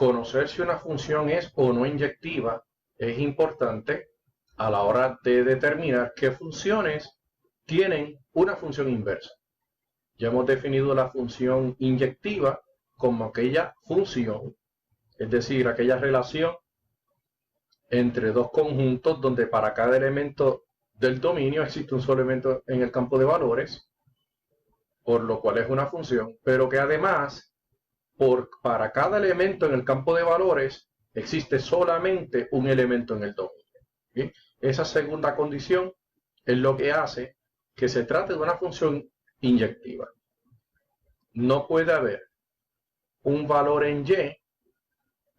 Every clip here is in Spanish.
conocer si una función es o no inyectiva es importante a la hora de determinar qué funciones tienen una función inversa. Ya hemos definido la función inyectiva como aquella función, es decir, aquella relación entre dos conjuntos donde para cada elemento del dominio existe un solo elemento en el campo de valores, por lo cual es una función, pero que además para cada elemento en el campo de valores existe solamente un elemento en el dominio. ¿Bien? Esa segunda condición es lo que hace que se trate de una función inyectiva. No puede haber un valor en y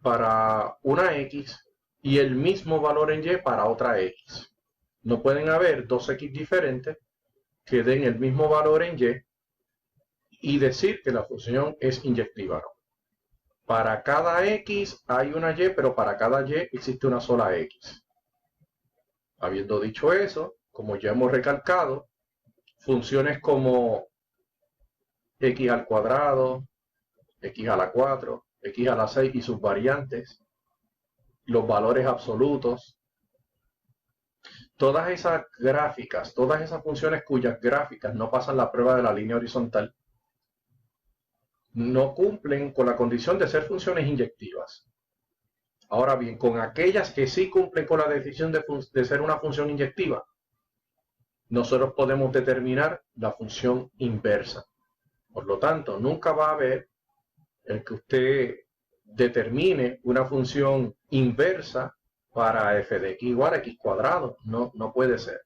para una x y el mismo valor en y para otra x. No pueden haber dos x diferentes que den el mismo valor en y decir que la función es inyectiva. No. Para cada x hay una y, pero para cada y existe una sola x. Habiendo dicho eso, como ya hemos recalcado, funciones como x al cuadrado, x a la 4, x a la 6 y sus variantes, los valores absolutos, todas esas gráficas, todas esas funciones cuyas gráficas no pasan la prueba de la línea horizontal, no cumplen con la condición de ser funciones inyectivas. Ahora bien, con aquellas que sí cumplen con la definición de ser una función inyectiva, nosotros podemos determinar la función inversa. Por lo tanto, nunca va a haber el que usted determine una función inversa para f de x igual a x cuadrado. No puede ser.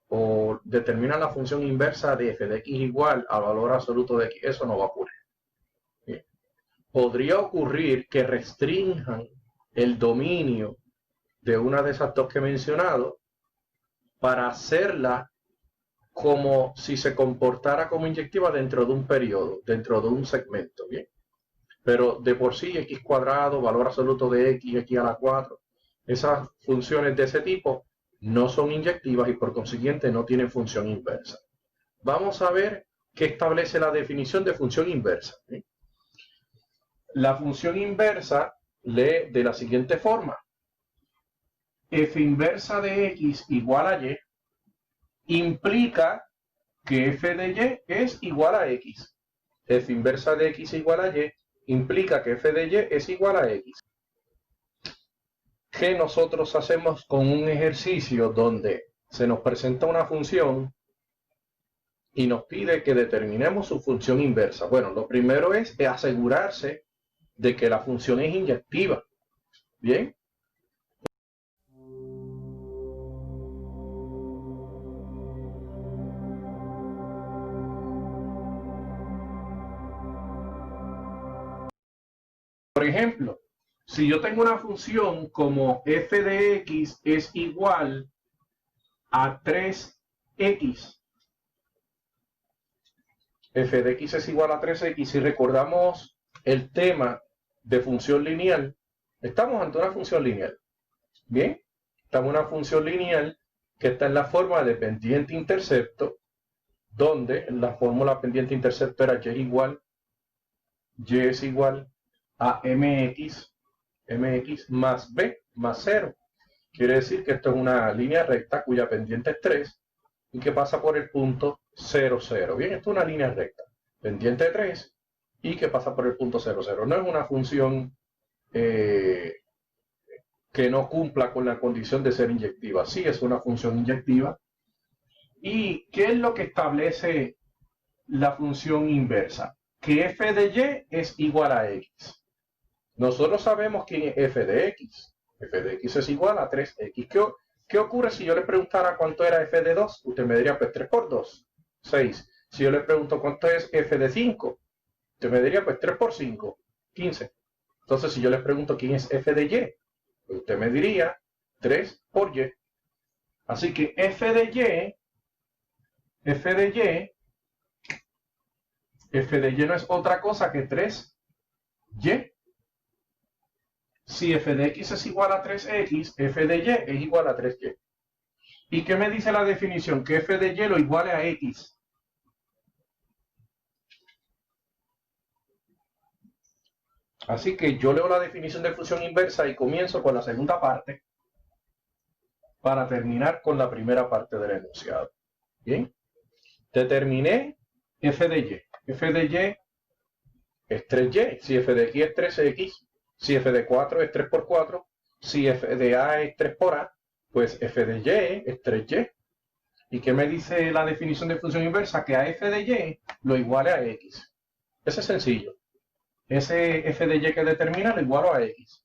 O determina la función inversa de f de x igual al valor absoluto de x. Eso no va a ocurrir. Bien. Podría ocurrir que restrinjan el dominio de una de esas dos que he mencionado para hacerla como si se comportara como inyectiva dentro de un periodo, dentro de un segmento. Bien. Pero de por sí x cuadrado, valor absoluto de x, x a la 4, esas funciones de ese tipo no son inyectivas y por consiguiente no tienen función inversa. Vamos a ver qué establece la definición de función inversa. La función inversa lee de la siguiente forma: f inversa de x igual a y implica que f de y es igual a x. F inversa de x igual a y implica que f de y es igual a x. ¿Qué nosotros hacemos con un ejercicio donde se nos presenta una función y nos pide que determinemos su función inversa? Bueno, lo primero es asegurarse de que la función es inyectiva. ¿Bien? Por ejemplo, si yo tengo una función como f de x es igual a 3x, f de x es igual a 3x, si recordamos el tema de función lineal, estamos ante una función lineal. Bien, estamos en una función lineal que está en la forma de pendiente-intercepto, donde en la fórmula pendiente-intercepto era y es igual a mx más b más 0. Quiere decir que esto es una línea recta cuya pendiente es 3 y que pasa por el punto 0, 0. Bien, esto es una línea recta, pendiente 3 y que pasa por el punto 0, 0. No es una función que no cumpla con la condición de ser inyectiva. Sí es una función inyectiva. ¿Y qué es lo que establece la función inversa? Que f de y es igual a x. Nosotros sabemos quién es f de x. F de x es igual a 3x. ¿Qué ocurre si yo le preguntara cuánto era f de 2? Usted me diría, pues 3 por 2, 6. Si yo le pregunto cuánto es f de 5, usted me diría, pues 3 por 5, 15. Entonces, si yo le pregunto quién es f de y, pues usted me diría 3 por y. Así que f de y no es otra cosa que 3y. Si f de x es igual a 3x, f de y es igual a 3y. ¿Y qué me dice la definición? Que f de y lo iguale a x. Así que yo leo la definición de función inversa y comienzo con la segunda parte para terminar con la primera parte del enunciado. Bien, determiné f de y. F de y es 3y. Si f de x es 3x, si f de 4 es 3 por 4, si f de a es 3 por a, pues f de y es 3y. ¿Y qué me dice la definición de función inversa? Que a f de y lo iguale a x. Eso es sencillo. Ese f de y que determina lo igualo a x.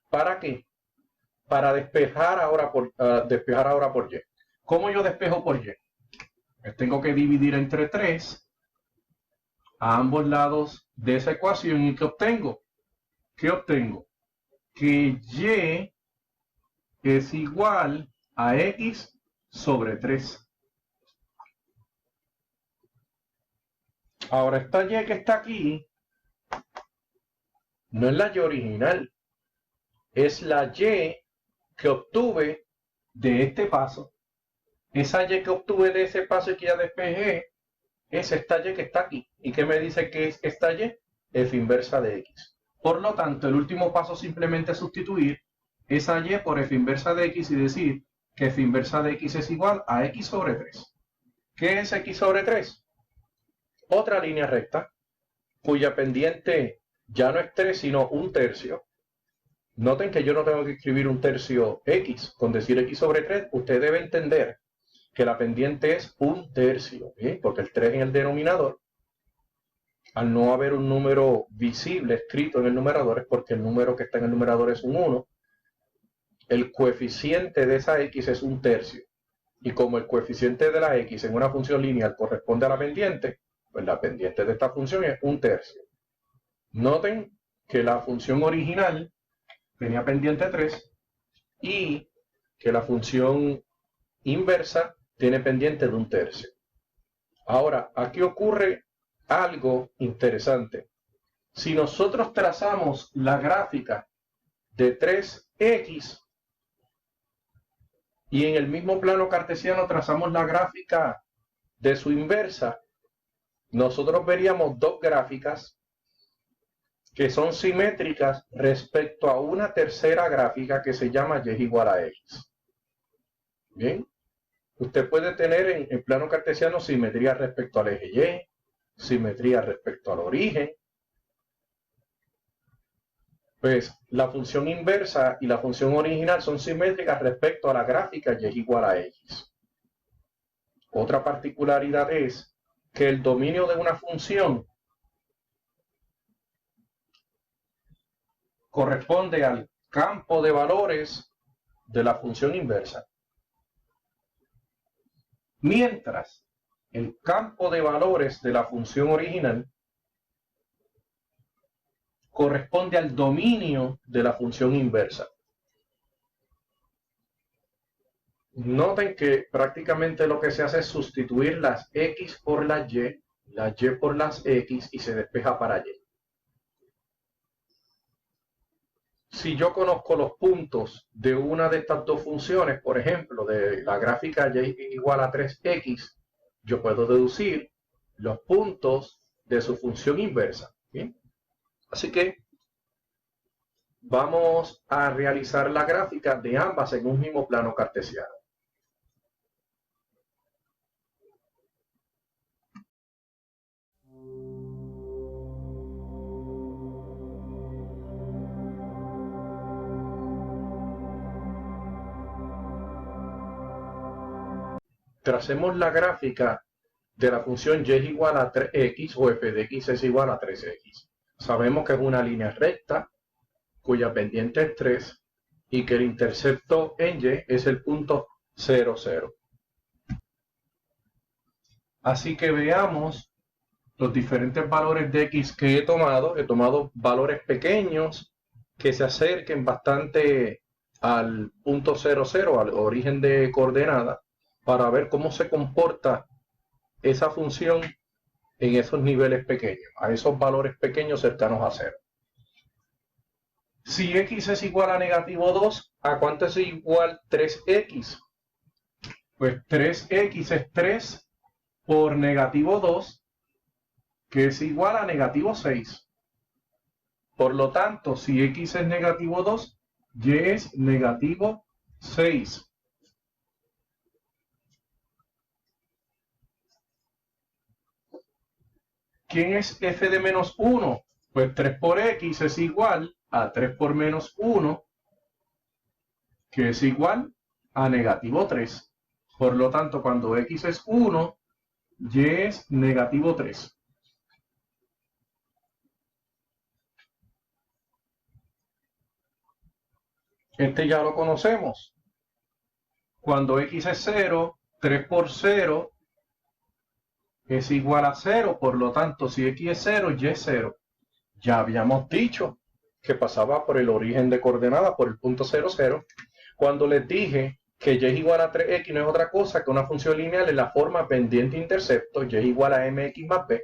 ¿Para qué? Para despejar ahora por y. ¿Cómo yo despejo por y? Pues tengo que dividir entre 3 a ambos lados de esa ecuación. ¿Y qué obtengo? ¿Qué obtengo? Que y es igual a x sobre 3. Ahora esta y que está aquí no es la y original, es la y que obtuve de este paso. Esa y que obtuve de ese paso y que ya despejé es esta y que está aquí. ¿Y qué me dice que es esta y? F inversa de x. Por lo tanto, el último paso simplemente es sustituir esa y por f inversa de x y decir que f inversa de x es igual a x sobre 3. ¿Qué es x sobre 3? Otra línea recta cuya pendiente ya no es 3 sino 1/3. Noten que yo no tengo que escribir 1/3 x. Con decir x sobre 3, usted debe entender que la pendiente es 1/3, ¿bien? Porque el 3 en el denominador, al no haber un número visible escrito en el numerador, es porque el número que está en el numerador es un 1. El coeficiente de esa x es 1/3. Y como el coeficiente de la x en una función lineal corresponde a la pendiente, pues la pendiente de esta función es 1/3. Noten que la función original tenía pendiente 3 y que la función inversa tiene pendiente de 1/3. Ahora, aquí ocurre algo interesante. Si nosotros trazamos la gráfica de 3x y en el mismo plano cartesiano trazamos la gráfica de su inversa, nosotros veríamos dos gráficas que son simétricas respecto a una tercera gráfica que se llama y es igual a x. Bien, usted puede tener en plano cartesiano simetría respecto al eje y, simetría respecto al origen. Pues la función inversa y la función original son simétricas respecto a la gráfica y es igual a x. Otra particularidad es que el dominio de una función corresponde al campo de valores de la función inversa, mientras el campo de valores de la función original corresponde al dominio de la función inversa. Noten que prácticamente lo que se hace es sustituir las x por las y por las x y se despeja para y. Si yo conozco los puntos de una de estas dos funciones, por ejemplo, de la gráfica y igual a 3x, yo puedo deducir los puntos de su función inversa. ¿Bien? Así que vamos a realizar la gráfica de ambas en un mismo plano cartesiano. Tracemos la gráfica de la función y es igual a 3x o f de x es igual a 3x. Sabemos que es una línea recta cuya pendiente es 3 y que el intercepto en y es el punto 0, 0. Así que veamos los diferentes valores de x que he tomado. He tomado valores pequeños que se acerquen bastante al punto 0, 0, al origen de coordenada, para ver cómo se comporta esa función en esos niveles pequeños, a esos valores pequeños cercanos a 0. Si x es igual a negativo 2, ¿a cuánto es igual 3x? Pues 3x es 3 por negativo 2, que es igual a negativo 6. Por lo tanto, si x es negativo 2, y es negativo 6. ¿Quién es f de menos 1? Pues 3 por x es igual a 3 por menos 1, que es igual a negativo 3. Por lo tanto, cuando x es 1, y es negativo 3. Este ya lo conocemos. Cuando x es 0, 3 por 0 es igual a 0. Por lo tanto, si x es 0, y es 0. Ya habíamos dicho que pasaba por el origen de coordenada, por el punto 0, 0. Cuando les dije que y es igual a 3x no es otra cosa que una función lineal en la forma pendiente-intercepto, y es igual a mx más b,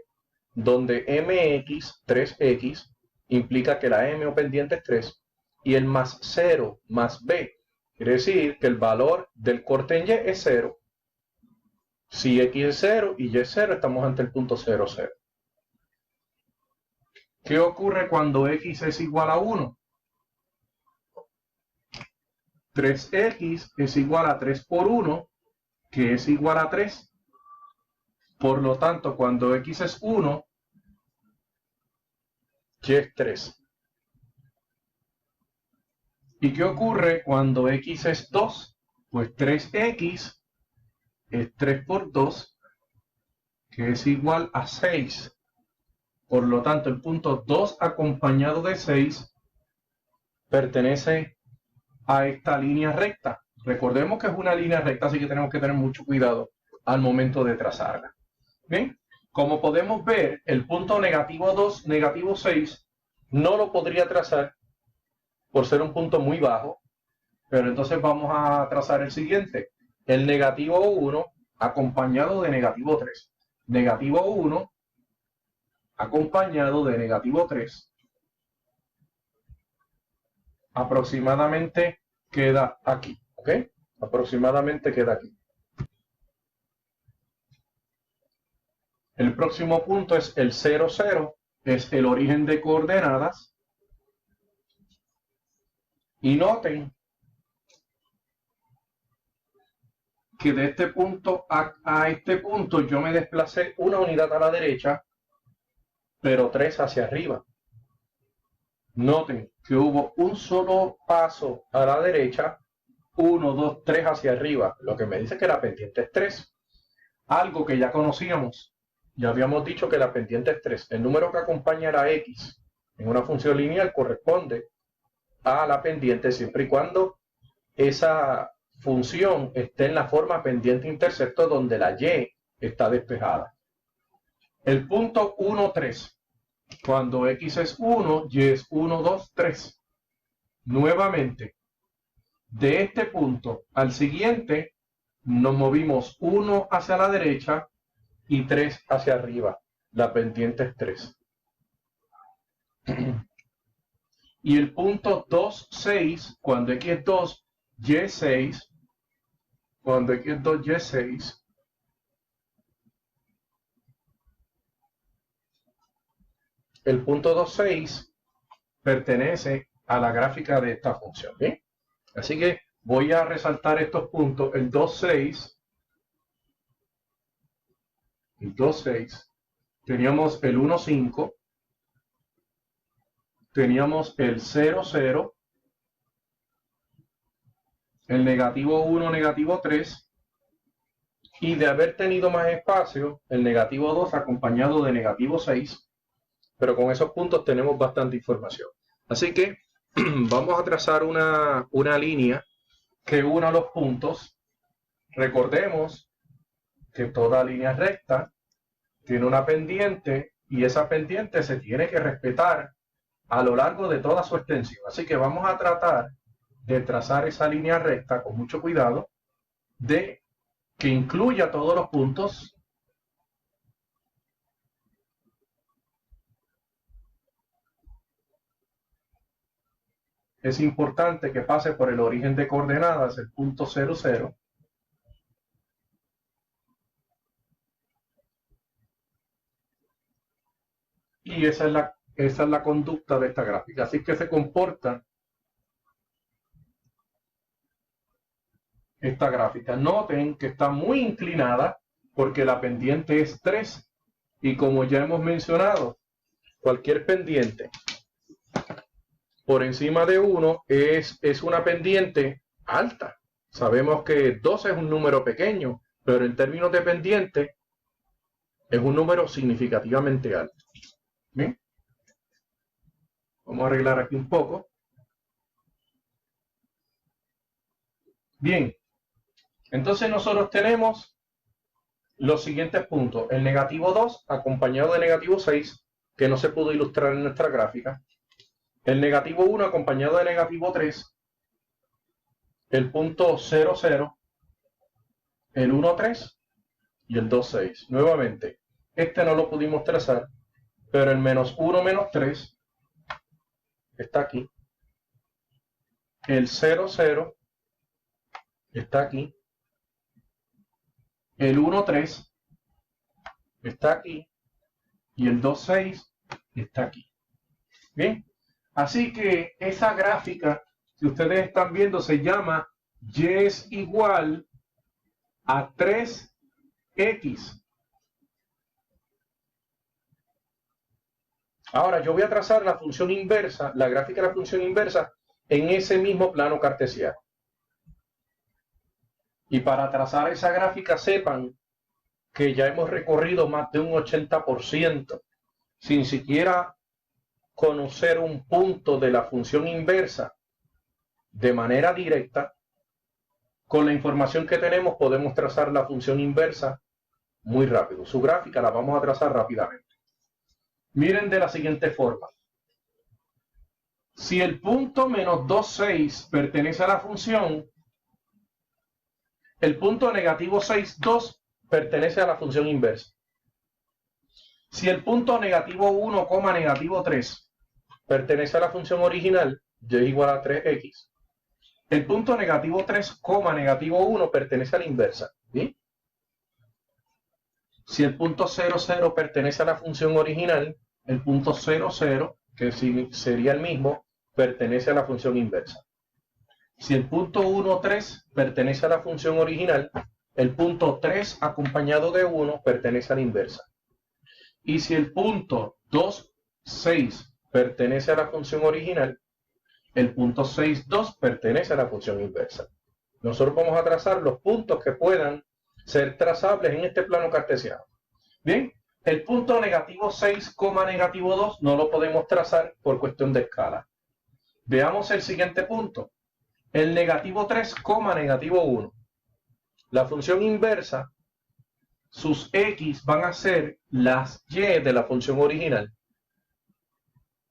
donde mx, 3x, implica que la m o pendiente es 3, y el más 0 más b, quiere decir que el valor del corte en y es 0. Si x es 0 y y es 0, estamos ante el punto 0, 0. ¿Qué ocurre cuando x es igual a 1? 3x es igual a 3 por 1, que es igual a 3. Por lo tanto, cuando x es 1, y es 3. ¿Y qué ocurre cuando x es 2? Pues 3x es 3 por 2, que es igual a 6. Por lo tanto, el punto 2 acompañado de 6 pertenece a esta línea recta. Recordemos que es una línea recta, así que tenemos que tener mucho cuidado al momento de trazarla. Bien, como podemos ver, el punto negativo 2, negativo 6, no lo podría trazar por ser un punto muy bajo, pero entonces vamos a trazar el siguiente. El negativo 1 acompañado de negativo 3. Negativo 1 acompañado de negativo 3. Aproximadamente queda aquí, ¿ok? Aproximadamente queda aquí. El próximo punto es el 0, 0, es el origen de coordenadas. Y noten que de este punto a este punto yo me desplacé una unidad a la derecha, pero 3 hacia arriba. Noten que hubo un solo paso a la derecha, 1, 2, 3 hacia arriba, lo que me dice que la pendiente es 3. Algo que ya conocíamos. Ya habíamos dicho que la pendiente es 3. El número que acompaña a la x en una función lineal corresponde a la pendiente siempre y cuando esa función esté en la forma pendiente-intercepto donde la y está despejada. El punto 1, 3. Cuando x es 1, y es 1, 2, 3. Nuevamente, de este punto al siguiente, nos movimos 1 hacia la derecha y 3 hacia arriba. La pendiente es 3. Y el punto 2, 6, cuando x es 2, y es 6. Cuando x es 2, y es 6. El punto 2, 6 pertenece a la gráfica de esta función. ¿Bien? Así que voy a resaltar estos puntos. El 2, 6. El 2, 6. Teníamos el 1, 5. Teníamos el 0, 0. El negativo 1, negativo 3. Y de haber tenido más espacio, el negativo 2 acompañado de negativo 6. Pero con esos puntos tenemos bastante información. Así que vamos a trazar una línea que una los puntos. Recordemos que toda línea recta tiene una pendiente y esa pendiente se tiene que respetar a lo largo de toda su extensión. Así que vamos a tratar de trazar esa línea recta con mucho cuidado, de que incluya todos los puntos. Es importante que pase por el origen de coordenadas, el punto 0, 0. Y esa es esa es la conducta de esta gráfica. Así que se comporta esta gráfica. Noten que está muy inclinada porque la pendiente es 3. Y como ya hemos mencionado, cualquier pendiente por encima de 1 es una pendiente alta. Sabemos que 2 es un número pequeño, pero en términos de pendiente es un número significativamente alto. ¿Bien? Vamos a arreglar aquí un poco. Bien, entonces nosotros tenemos los siguientes puntos. El negativo 2 acompañado de negativo 6, que no se pudo ilustrar en nuestra gráfica. El negativo 1 acompañado de negativo 3. El punto 0, 0. El 1, 3. Y el 2, 6. Nuevamente, este no lo pudimos trazar, pero el menos 1, menos 3 está aquí. El 0, 0 está aquí. El 1, 3 está aquí. Y el 2, 6 está aquí. Bien, así que esa gráfica que ustedes están viendo se llama y es igual a 3x. Ahora yo voy a trazar la función inversa, la gráfica de la función inversa, en ese mismo plano cartesiano. Y para trazar esa gráfica sepan que ya hemos recorrido más de un 80% sin siquiera conocer un punto de la función inversa de manera directa. Con la información que tenemos podemos trazar la función inversa muy rápido. Su gráfica la vamos a trazar rápidamente. Miren de la siguiente forma. Si el punto menos 2, 6 pertenece a la función, el punto negativo 6, 2 pertenece a la función inversa. Si el punto negativo 1, negativo 3 pertenece a la función original, y es igual a 3x. El punto negativo 3, negativo 1 pertenece a la inversa. ¿Sí? Si el punto 0, 0 pertenece a la función original, el punto 0, 0, que sería el mismo, pertenece a la función inversa. Si el punto 1, 3 pertenece a la función original, el punto 3 acompañado de 1 pertenece a la inversa. Y si el punto 2, 6 pertenece a la función original, el punto 6, 2 pertenece a la función inversa. Nosotros vamos a trazar los puntos que puedan ser trazables en este plano cartesiano. Bien, el punto negativo 6, negativo 2 no lo podemos trazar por cuestión de escala. Veamos el siguiente punto. El negativo 3, negativo 1. La función inversa, sus x van a ser las y de la función original.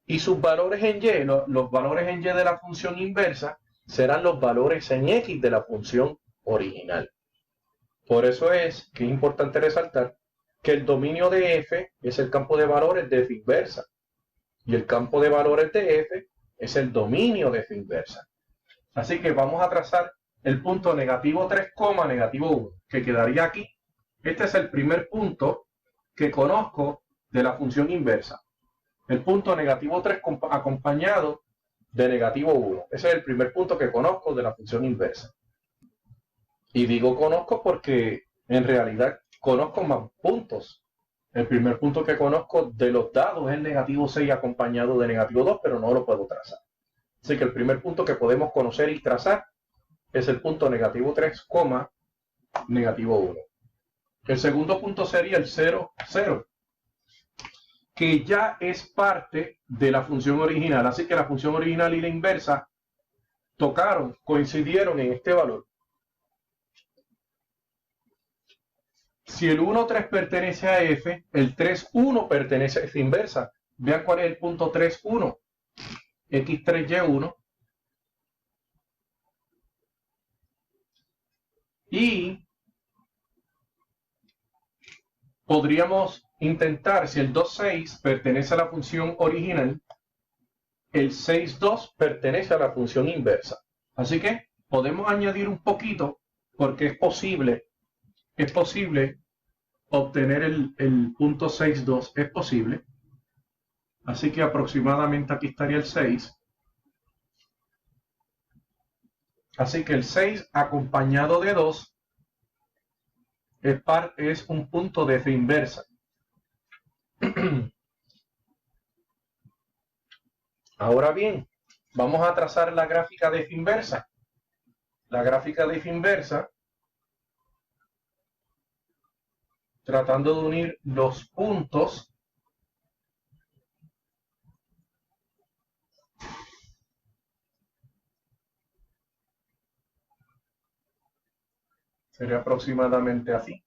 Y sus valores en y, los valores en y de la función inversa, serán los valores en x de la función original. Por eso es que es importante resaltar que el dominio de f es el campo de valores de f inversa. Y el campo de valores de f es el dominio de f inversa. Así que vamos a trazar el punto negativo 3, negativo 1, que quedaría aquí. Este es el primer punto que conozco de la función inversa. El punto negativo 3 acompañado de negativo 1. Ese es el primer punto que conozco de la función inversa. Y digo conozco porque en realidad conozco más puntos. El primer punto que conozco de los dados es el negativo 6 acompañado de negativo 2, pero no lo puedo trazar. Así que el primer punto que podemos conocer y trazar es el punto negativo 3, negativo 1. El segundo punto sería el 0, 0, que ya es parte de la función original. Así que la función original y la inversa coincidieron en este valor. Si el 1, 3 pertenece a f, el 3, 1 pertenece a f inversa. Vean cuál es el punto 3, 1. x3y1. Y podríamos intentar, si el 2, 6 pertenece a la función original, el 6, 2 pertenece a la función inversa. Así que podemos añadir un poquito porque es posible obtener el punto 6, 2, es posible. Así que aproximadamente aquí estaría el 6. Así que el 6 acompañado de 2 es un punto de f inversa. Ahora bien, vamos a trazar la gráfica de f inversa. La gráfica de f inversa, tratando de unir los puntos sería aproximadamente así.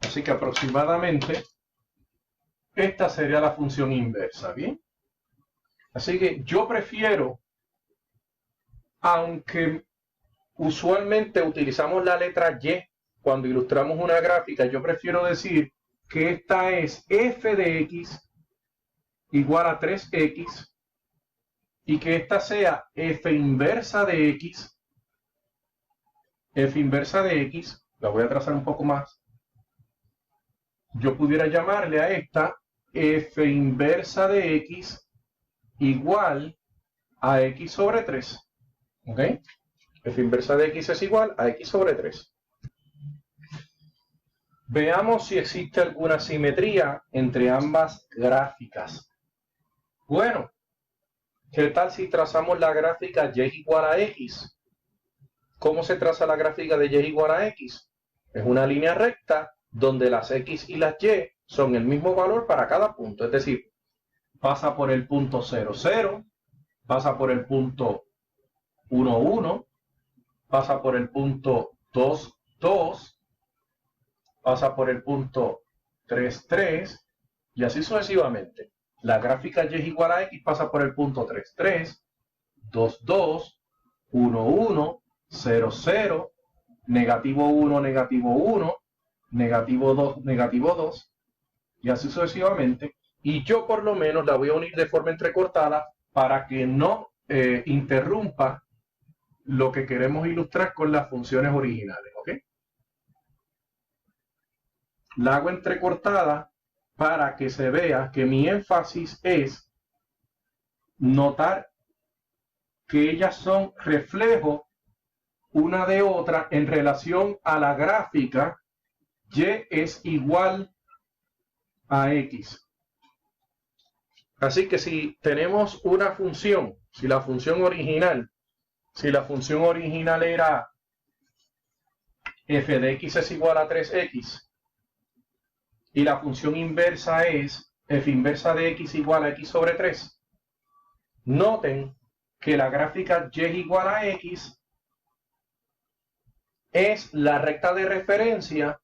Así que aproximadamente esta sería la función inversa, ¿bien? Así que yo prefiero, aunque usualmente utilizamos la letra Y cuando ilustramos una gráfica, yo prefiero decir que esta es f de x igual a 3x y que esta sea f inversa de x, la voy a trazar un poco más. Yo pudiera llamarle a esta f inversa de x igual a x sobre 3. ¿Ok? F inversa de x es igual a x sobre 3. Veamos si existe alguna simetría entre ambas gráficas. Bueno, ¿qué tal si trazamos la gráfica y igual a x? ¿Cómo se traza la gráfica de y igual a x? Es una línea recta donde las x y las y son el mismo valor para cada punto. Es decir, pasa por el punto 0, 0, pasa por el punto 1, 1, pasa por el punto 2, 2, pasa por el punto 3, 3, y así sucesivamente. La gráfica y igual a x pasa por el punto 3, 3, 2, 2, 1, 1, 0, 0, negativo 1, negativo 1, negativo 2, negativo 2, y así sucesivamente. Y yo por lo menos la voy a unir de forma entrecortada para que no interrumpa lo que queremos ilustrar con las funciones originales, ¿ok? La hago entrecortada para que se vea que mi énfasis es notar que ellas son reflejo una de otra en relación a la gráfica y es igual a x. Así que si tenemos una función, si la función original era f de x es igual a 3x y la función inversa es f inversa de x igual a x sobre 3, noten que la gráfica y igual a x es la recta de referencia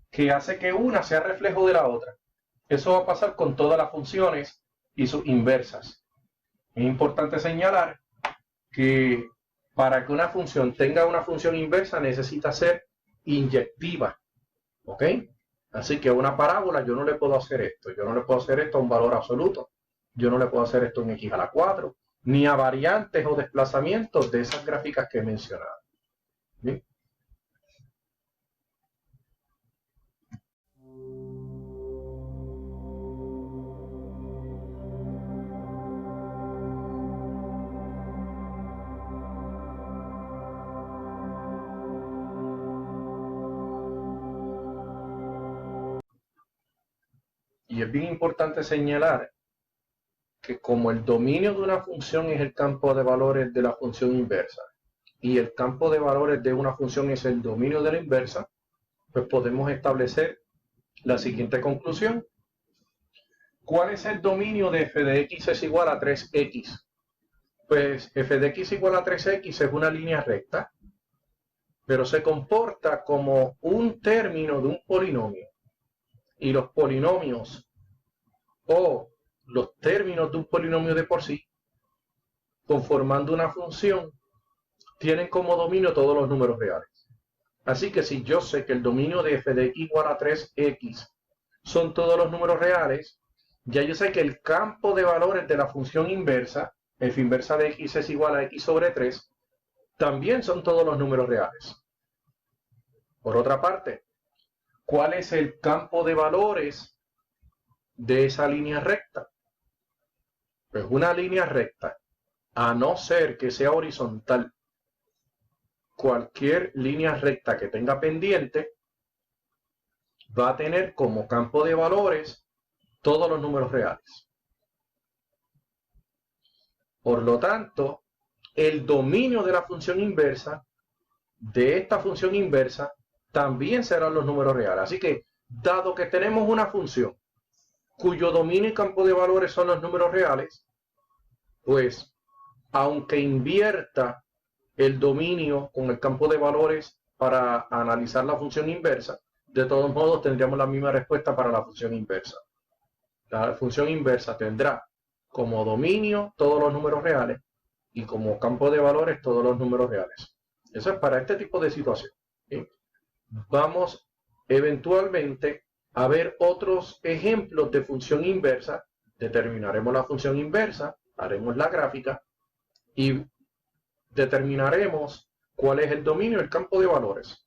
que hace que una sea reflejo de la otra. Eso va a pasar con todas las funciones y sus inversas. Es importante señalar que para que una función tenga una función inversa necesita ser inyectiva. ¿Ok? Así que a una parábola yo no le puedo hacer esto. Yo no le puedo hacer esto a un valor absoluto. Yo no le puedo hacer esto en x a la 4. Ni a variantes o desplazamientos de esas gráficas que he mencionado. ¿Bien? Y es bien importante señalar que como el dominio de una función es el campo de valores de la función inversa y el campo de valores de una función es el dominio de la inversa, pues podemos establecer la siguiente conclusión. ¿Cuál es el dominio de f de x es igual a 3x? Pues f de x igual a 3x es una línea recta, pero se comporta como un término de un polinomio. Y los polinomios o los términos de un polinomio de por sí, conformando una función, tienen como dominio todos los números reales. Así que si yo sé que el dominio de f de x igual a 3x son todos los números reales, ya yo sé que el campo de valores de la función inversa, f inversa de x es igual a x sobre 3, también son todos los números reales. Por otra parte, ¿cuál es el campo de valores de esa línea recta? Pues una línea recta, a no ser que sea horizontal, cualquier línea recta que tenga pendiente va a tener como campo de valores todos los números reales. Por lo tanto, el dominio de la función inversa, de esta función inversa, también serán los números reales. Así que, dado que tenemos una función cuyo dominio y campo de valores son los números reales, pues, aunque invierta el dominio con el campo de valores para analizar la función inversa, de todos modos tendríamos la misma respuesta para la función inversa. La función inversa tendrá como dominio todos los números reales y como campo de valores todos los números reales. Eso es para este tipo de situación. ¿Sí? Vamos eventualmente a ver otros ejemplos de función inversa. Determinaremos la función inversa, haremos la gráfica y determinaremos cuál es el dominio del campo de valores.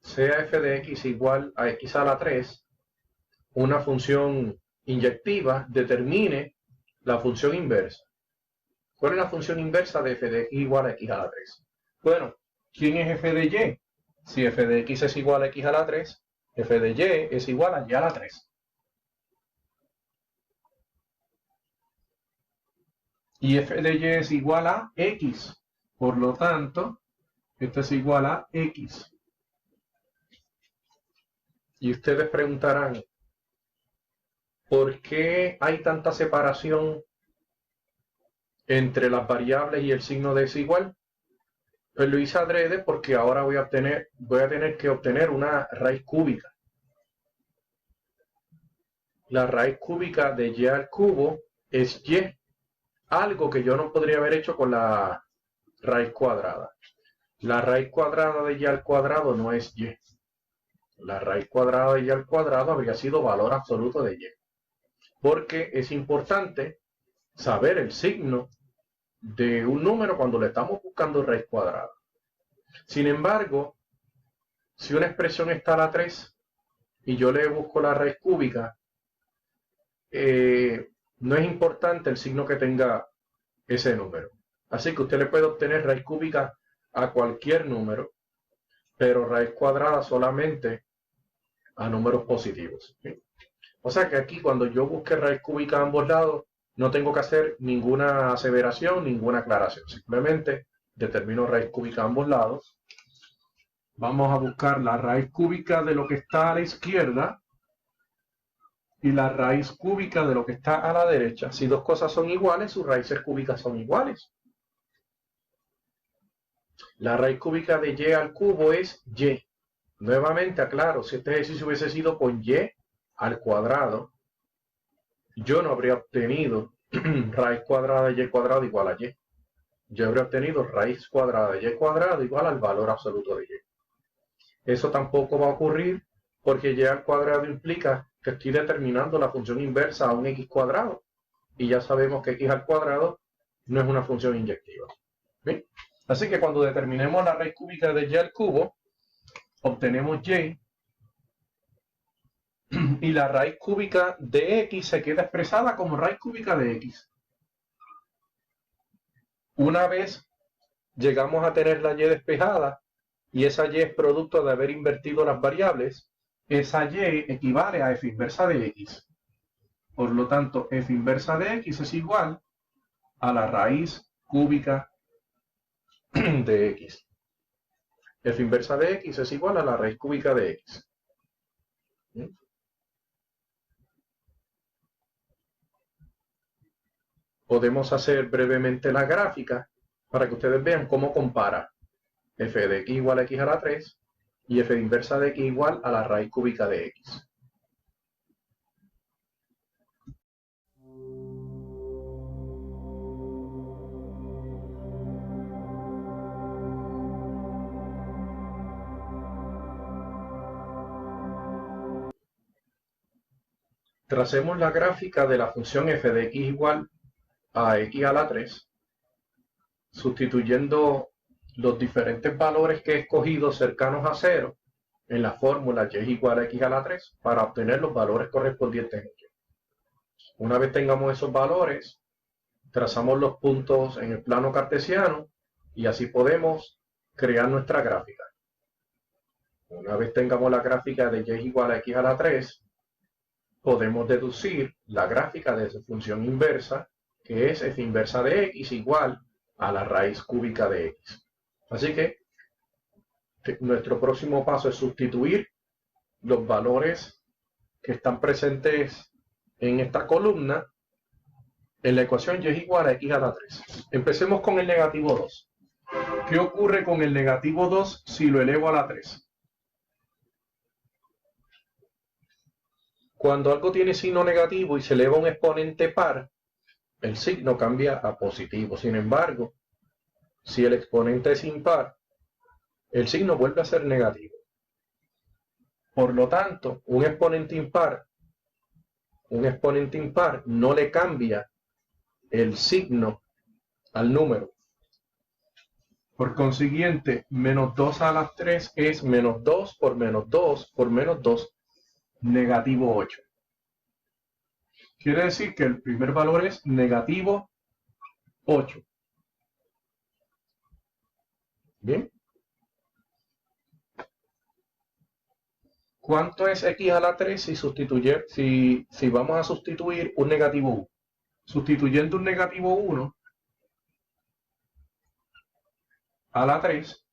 Sea f de x igual a x a la 3, una función inyectiva determine la función inversa. ¿Cuál es la función inversa de f de x igual a x a la 3? Bueno, ¿quién es f de y? Si f de x es igual a x a la 3, f de y es igual a y a la 3. Y f de y es igual a x. Por lo tanto, esto es igual a x. Y ustedes preguntarán, ¿por qué hay tanta separación entre las variables y el signo desigual? Pues lo hice adrede porque ahora voy a tener que obtener una raíz cúbica. La raíz cúbica de y al cubo es y, algo que yo no podría haber hecho con la raíz cuadrada. La raíz cuadrada de y al cuadrado no es y. La raíz cuadrada de y al cuadrado habría sido valor absoluto de y. Porque es importante saber el signo de un número cuando le estamos buscando raíz cuadrada. Sin embargo, si una expresión está a la 3 y yo le busco la raíz cúbica, no es importante el signo que tenga ese número. Así que usted le puede obtener raíz cúbica a cualquier número, pero raíz cuadrada solamente a números positivos. ¿Sí? O sea que aquí cuando yo busque raíz cúbica a ambos lados, no tengo que hacer ninguna aseveración, ninguna aclaración. Simplemente determino raíz cúbica a ambos lados. Vamos a buscar la raíz cúbica de lo que está a la izquierda y la raíz cúbica de lo que está a la derecha. Si dos cosas son iguales, sus raíces cúbicas son iguales. La raíz cúbica de y al cubo es y. Nuevamente aclaro, si este ejercicio hubiese sido con y al cuadrado, yo no habría obtenido raíz cuadrada de y cuadrado igual a y. Yo habría obtenido raíz cuadrada de y cuadrado igual al valor absoluto de y. Eso tampoco va a ocurrir porque y al cuadrado implica que estoy determinando la función inversa a un x cuadrado. Y ya sabemos que x al cuadrado no es una función inyectiva. ¿Bien? Así que cuando determinemos la raíz cúbica de y al cubo, obtenemos y, y la raíz cúbica de x se queda expresada como raíz cúbica de x. Una vez llegamos a tener la y despejada, y esa y es producto de haber invertido las variables, esa y equivale a f inversa de x. Por lo tanto, f inversa de x es igual a la raíz cúbica de x. F inversa de x es igual a la raíz cúbica de x. ¿Sí? Podemos hacer brevemente la gráfica para que ustedes vean cómo compara. f de x igual a x a la 3 y f inversa de x igual a la raíz cúbica de x. Tracemos la gráfica de la función f de x igual a x a la 3, sustituyendo los diferentes valores que he escogido cercanos a 0 en la fórmula y es igual a x a la 3 para obtener los valores correspondientes en y. Una vez tengamos esos valores, trazamos los puntos en el plano cartesiano y así podemos crear nuestra gráfica. Una vez tengamos la gráfica de y es igual a x a la 3, podemos deducir la gráfica de su función inversa, que es f inversa de x igual a la raíz cúbica de x. Así que nuestro próximo paso es sustituir los valores que están presentes en esta columna en la ecuación y es igual a x a la 3. Empecemos con el negativo 2. ¿Qué ocurre con el negativo 2 si lo elevo a la 3? Cuando algo tiene signo negativo y se eleva a un exponente par, el signo cambia a positivo. Sin embargo, si el exponente es impar, el signo vuelve a ser negativo. Por lo tanto, un exponente impar no le cambia el signo al número. Por consiguiente, menos 2 a la 3 es menos 2 por menos 2 por menos 2, negativo 8. Quiere decir que el primer valor es negativo 8. Bien. ¿Cuánto es x a la 3 si vamos a sustituir un negativo 1? Sustituyendo un negativo 1 a la 3,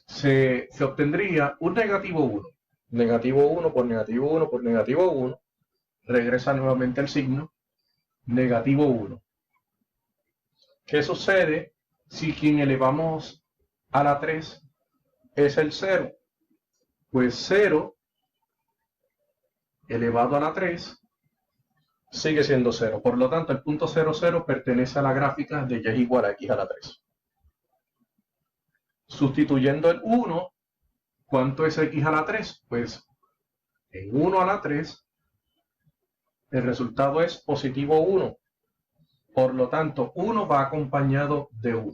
se obtendría un negativo 1. Negativo 1 por negativo 1 por negativo 1. Regresa nuevamente el signo. Negativo 1. ¿Qué sucede si quien elevamos a la 3 es el 0? Pues 0 elevado a la 3 sigue siendo 0. Por lo tanto, el punto 0, 0 pertenece a la gráfica de y es igual a x a la 3. Sustituyendo el 1, ¿cuánto es x a la 3? Pues en 1 a la 3, el resultado es positivo 1. Por lo tanto, 1 va acompañado de 1.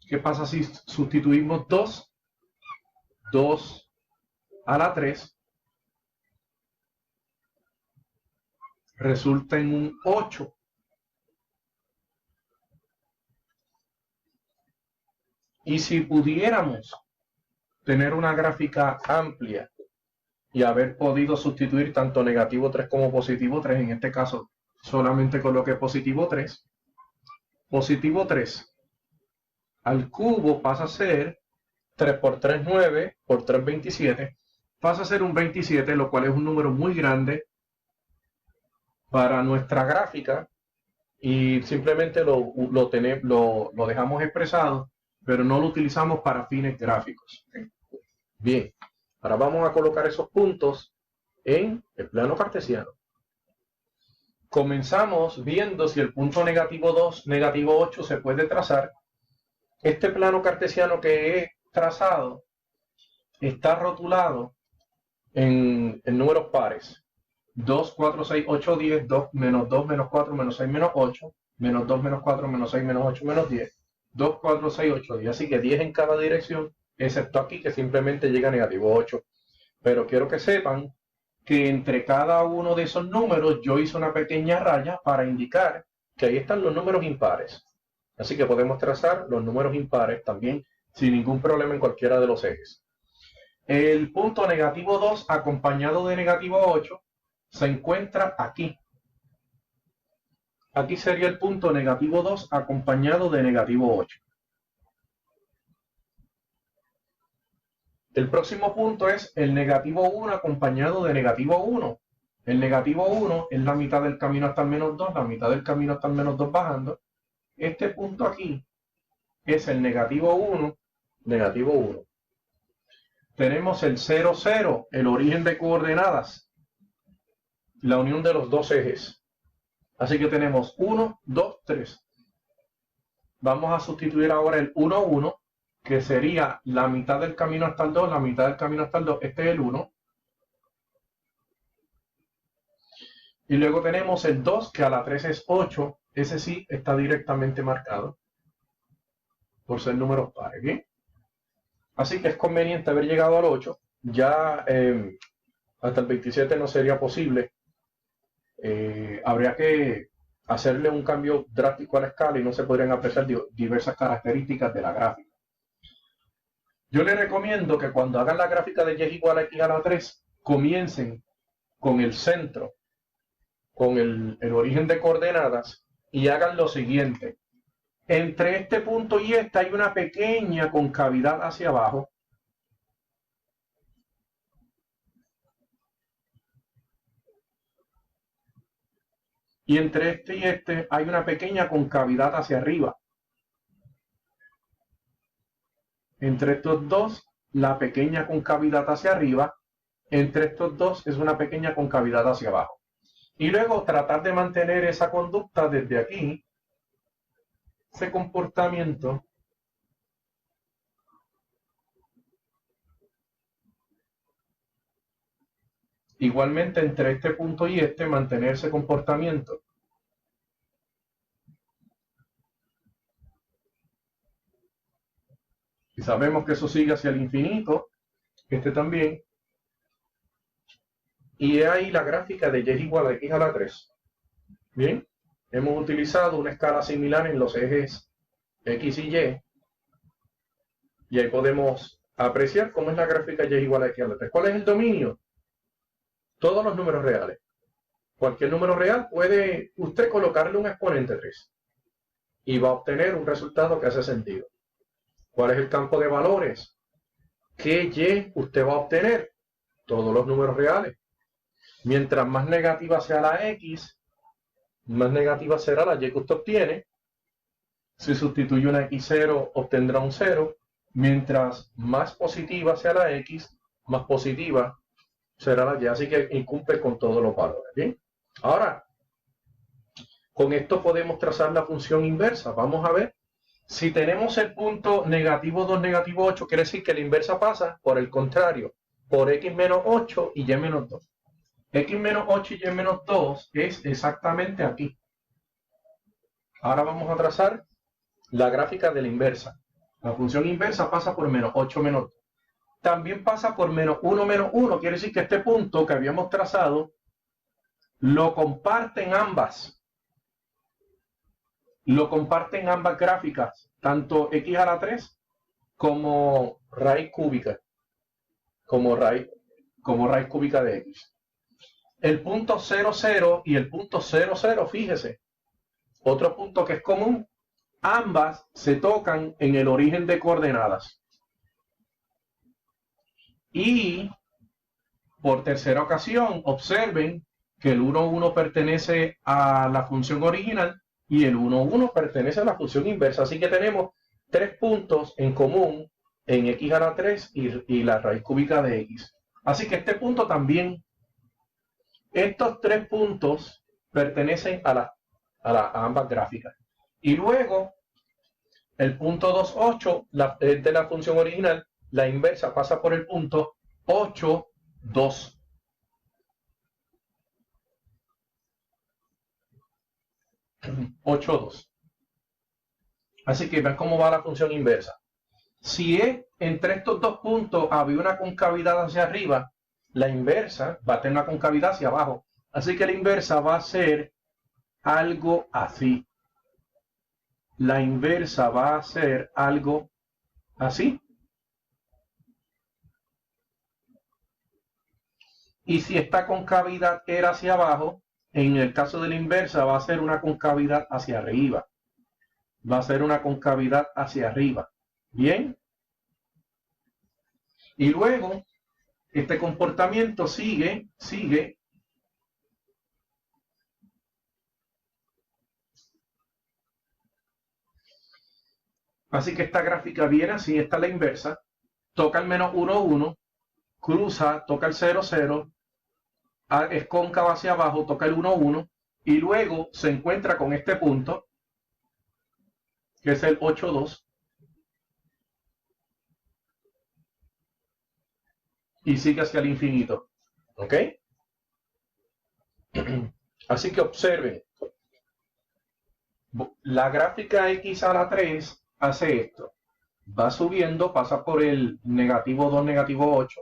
¿Qué pasa si sustituimos 2? 2 a la 3 resulta en un 8. Y si pudiéramos tener una gráfica amplia y haber podido sustituir tanto negativo 3 como positivo 3, en este caso solamente coloqué positivo 3, positivo 3 al cubo pasa a ser 3 por 3, 9, por 3, 27, pasa a ser un 27, lo cual es un número muy grande para nuestra gráfica y simplemente lo dejamos expresado, pero no lo utilizamos para fines gráficos. Bien, ahora vamos a colocar esos puntos en el plano cartesiano. Comenzamos viendo si el punto negativo 2, negativo 8 se puede trazar. Este plano cartesiano que he trazado está rotulado en números pares. 2, 4, 6, 8, 10, 2, menos 2, menos 4, menos 6, menos 8, menos 2, menos 4, menos 6, menos 8, menos 10, 2, 4, 6, 8, 10. Así que 10 en cada dirección, excepto aquí que simplemente llega a negativo 8. Pero quiero que sepan que entre cada uno de esos números yo hice una pequeña raya para indicar que ahí están los números impares. Así que podemos trazar los números impares también sin ningún problema en cualquiera de los ejes. El punto negativo 2 acompañado de negativo 8 se encuentra aquí. Aquí sería el punto negativo 2 acompañado de negativo 8. El próximo punto es el negativo 1 acompañado de negativo 1. El negativo 1 es la mitad del camino hasta el menos 2, la mitad del camino hasta el menos 2 bajando. Este punto aquí es el negativo 1, negativo 1. Tenemos el 0, 0, el origen de coordenadas, la unión de los dos ejes. Así que tenemos 1, 2, 3. Vamos a sustituir ahora el 1, 1, que sería la mitad del camino hasta el 2, la mitad del camino hasta el 2. Este es el 1. Y luego tenemos el 2, que a la 3 es 8. Ese sí está directamente marcado por ser números pares. ¿Bien? Así que es conveniente haber llegado al 8. Ya hasta el 27 no sería posible. Habría que hacerle un cambio drástico a la escala y no se podrían apreciar diversas características de la gráfica. Yo les recomiendo que cuando hagan la gráfica de y igual a x a la 3, comiencen con el centro, con el origen de coordenadas, y hagan lo siguiente. Entre este punto y este hay una pequeña concavidad hacia abajo. Y entre este y este hay una pequeña concavidad hacia arriba. Entre estos dos, la pequeña concavidad hacia arriba. Entre estos dos es una pequeña concavidad hacia abajo. Y luego tratar de mantener esa conducta desde aquí, ese comportamiento, igualmente entre este punto y este, mantener ese comportamiento. Y sabemos que eso sigue hacia el infinito, este también. Y ahí la gráfica de y igual a x a la 3. Bien, hemos utilizado una escala similar en los ejes x y y. Y ahí podemos apreciar cómo es la gráfica y igual a x a la 3. ¿Cuál es el dominio? Todos los números reales. Cualquier número real puede usted colocarle un exponente 3 y va a obtener un resultado que hace sentido. ¿Cuál es el campo de valores? ¿Qué y usted va a obtener? Todos los números reales. Mientras más negativa sea la x, más negativa será la y que usted obtiene. Si sustituye una x0, obtendrá un 0. Mientras más positiva sea la x, más positiva será la y. Así que incumple con todos los valores. ¿Bien? Ahora, con esto podemos trazar la función inversa. Vamos a ver. Si tenemos el punto negativo 2, negativo 8, quiere decir que la inversa pasa por el contrario, por x menos 8 y y menos 2. X menos 8 y y menos 2 es exactamente aquí. Ahora vamos a trazar la gráfica de la inversa. La función inversa pasa por menos 8 menos 2. También pasa por menos 1 menos 1. Quiere decir que este punto que habíamos trazado lo comparten ambas. Lo comparten ambas gráficas, tanto x a la 3 como raíz cúbica. Como raíz cúbica de x. El punto 0, 0 y el punto 0, 0, fíjese. Otro punto que es común. Ambas se tocan en el origen de coordenadas. Y por tercera ocasión, observen que el 1, 1 pertenece a la función original y el 1, 1 pertenece a la función inversa. Así que tenemos 3 puntos en común en x a la 3 y la raíz cúbica de x. Así que este punto también. Estos 3 puntos pertenecen a ambas gráficas. Y luego, el punto 2, 8 es de la función original. La inversa pasa por el punto 8, 2. 8, 2. Así que ven cómo va la función inversa. Si entre estos dos puntos había una concavidad hacia arriba, la inversa va a tener una concavidad hacia abajo. Así que la inversa va a ser algo así. La inversa va a ser algo así. Y si esta concavidad era hacia abajo, en el caso de la inversa va a ser una concavidad hacia arriba. Va a ser una concavidad hacia arriba. ¿Bien? Y luego, este comportamiento sigue Así que esta gráfica viene así, esta es la inversa, toca el menos 1, 1, cruza, toca el 0, 0, es cóncava hacia abajo, toca el 1, 1, y luego se encuentra con este punto, que es el 8, 2, y sigue hacia el infinito. ¿Ok? Así que observen, la gráfica x a la 3 hace esto. Va subiendo, pasa por el negativo 2, negativo 8,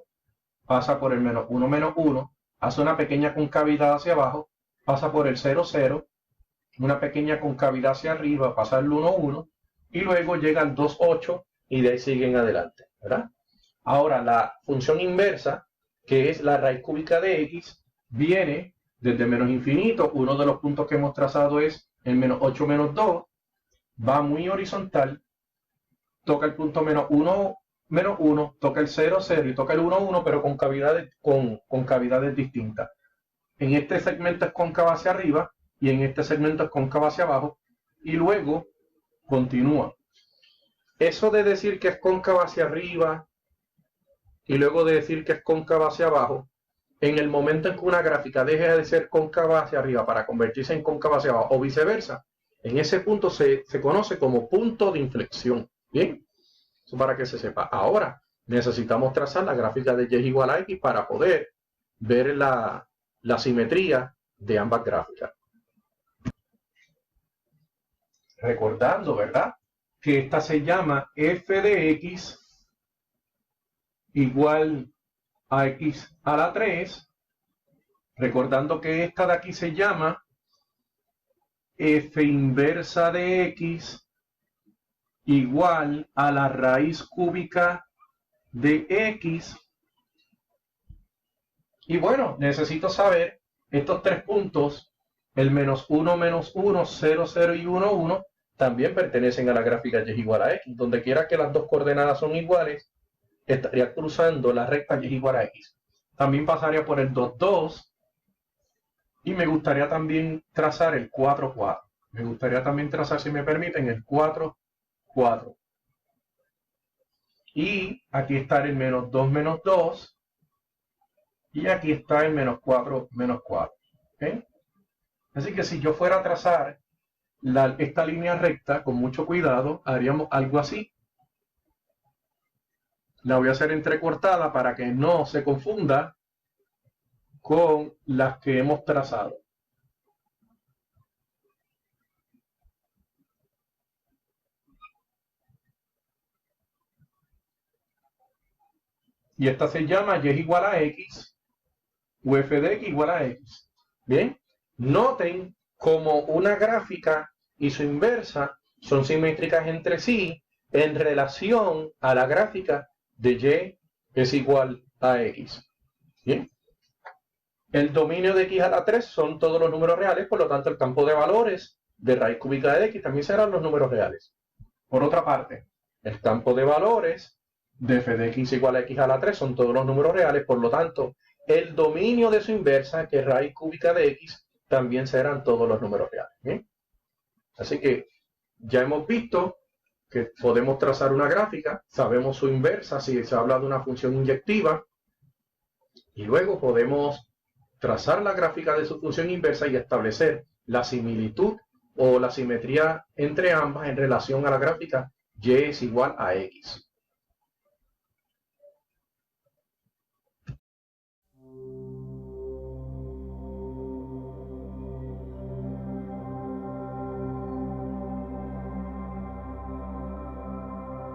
pasa por el menos 1, hace una pequeña concavidad hacia abajo, pasa por el 0, 0, una pequeña concavidad hacia arriba, pasa el 1, 1, y luego llega al 2, 8, y de ahí siguen adelante, ¿verdad? Ahora, la función inversa, que es la raíz cúbica de x, viene desde menos infinito. Uno de los puntos que hemos trazado es el menos 8 menos 2, va muy horizontal, toca el punto menos 1, toca el 0, 0 y toca el 1, 1, pero con cavidades distintas. En este segmento es cóncava hacia arriba y en este segmento es cóncava hacia abajo, y luego continúa. Eso de decir que es cóncava hacia arriba y luego de decir que es cóncava hacia abajo, en el momento en que una gráfica deje de ser cóncava hacia arriba para convertirse en cóncava hacia abajo o viceversa, en ese punto se conoce como punto de inflexión. Bien, eso para que se sepa. Ahora necesitamos trazar la gráfica de y igual a x para poder ver la simetría de ambas gráficas. Recordando, ¿verdad?, que esta se llama f de x igual a x a la 3, recordando que esta de aquí se llama f inversa de x igual a la raíz cúbica de x. Y bueno, necesito saber estos tres puntos, el menos 1, 0, 0 y 1, 1, también pertenecen a la gráfica y igual a x. Donde quiera que las dos coordenadas son iguales, estaría cruzando la recta y igual a x. También pasaría por el 2, 2. Y me gustaría también trazar el 4, 4. Me gustaría también trazar, si me permiten, el 4, 4. Y aquí está el menos 2, menos 2. Y aquí está el menos 4, menos 4. ¿Okay? Así que si yo fuera a trazar esta línea recta con mucho cuidado, haríamos algo así. La voy a hacer entrecortada para que no se confunda con las que hemos trazado. Y esta se llama y es igual a x, o f de x igual a x. Bien, noten como una gráfica y su inversa son simétricas entre sí en relación a la gráfica de y es igual a x. Bien, el dominio de x a la 3 son todos los números reales, por lo tanto el campo de valores de raíz cúbica de x también serán los números reales. Por otra parte, el campo de valores de f de x igual a x a la 3 son todos los números reales, por lo tanto el dominio de su inversa, que es raíz cúbica de x, también serán todos los números reales. ¿Bien? Así que ya hemos visto que podemos trazar una gráfica, sabemos su inversa si se habla de una función inyectiva, y luego podemos trazar la gráfica de su función inversa y establecer la similitud o la simetría entre ambas en relación a la gráfica y es igual a x.